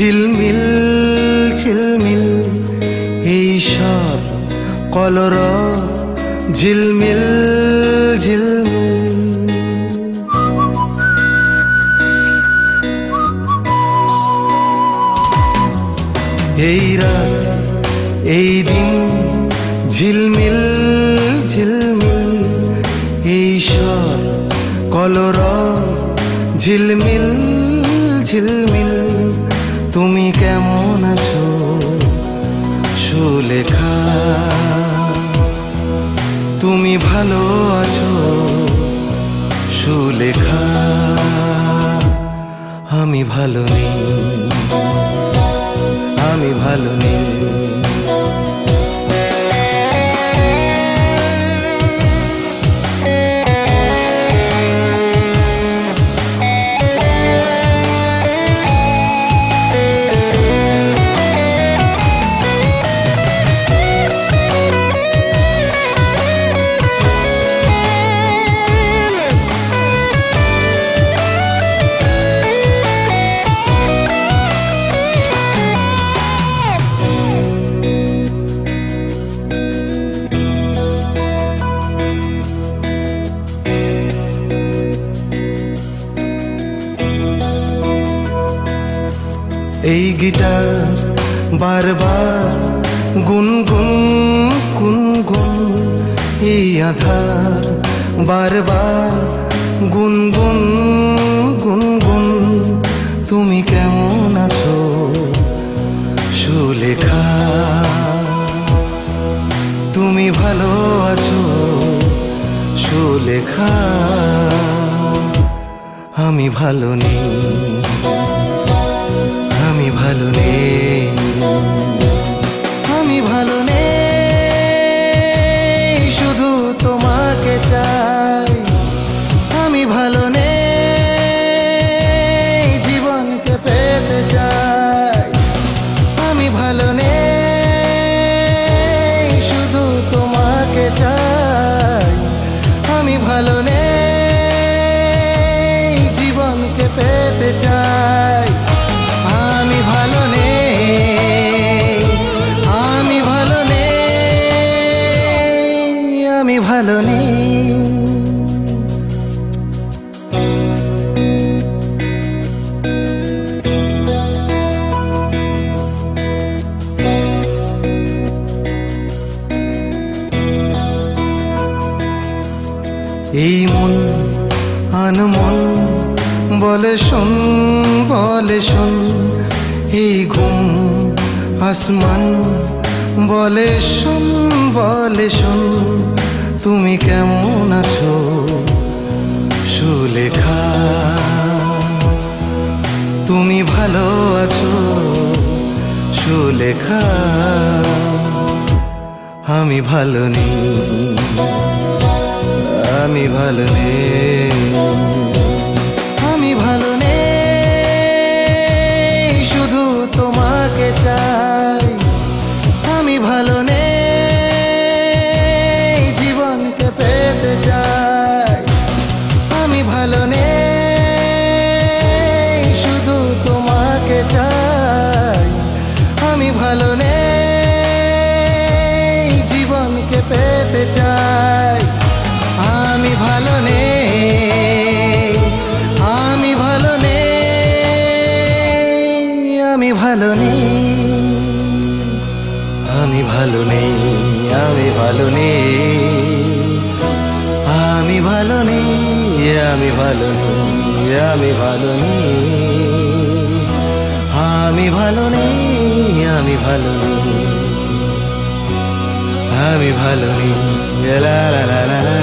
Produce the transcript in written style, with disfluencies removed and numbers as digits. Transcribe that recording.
ঝিলমিল ঝিলমিল এই সব কলরব ঝিলমিল ঝিলমিল। এই রাত এই দিন ঝিলমিল ঝিলমিল এই সব কলরব ঝিলমিল ঝিলমিল। তুমি কেমন আছো সুলেখা, তুমি ভালো আছো সুলেখা? আমি ভালো নেই, আমি ভালো নেই। এই গিটার বারবার গুনগুন গুনগুন, এই আধার বারবার গুনগুন গুনগুন। তুমি কেমন আছো সুলেখা, তুমি ভালো আছো সুলেখা? আমি ভালো নেই, আমি ভালো নেই, আমি ভালো নেই, শুধু তোমাকে চাই। আমি ভালো নেই, জীবনকে পেতে চাই। আমি ভালো নেই, শুধু তোমাকে চাই। আমি ভালো নেই, জীবনকে পেতে চাই। আমি ভালো নেই, আমি ভালো নেই, আমি ভালো নেই। এই মন আনমন বলে শোন, বলে শোন। এই ঘুম আসমান বলে শোন, বলে শোন। তুমি কেমন আছো সুলেখা, তুমি ভালো আছো সুলেখা? আমি ভালো নেই, আমি ভালো নেই, আমি ভালো নেই, শুধু তোমাকে চাই। আমি ভালো নেই, জীবনকে পেতে চাই। আমি ভালো নেই, শুধু তোমাকে চাই। আমি ভালো নেই, জীবনকে পেতে চাই। আমি ভালো নেই, আমি ভালো নেই, আমি ভালো নেই, আমি ভালো নেই, আমি ভালো নেই, আমি ভালো নেই, আমি ভালো নেই, আমি ভালো নেই, আমি ভালো নেই, আমি ভালো নেই, আমি ভালো নেই, লা লা লা লা।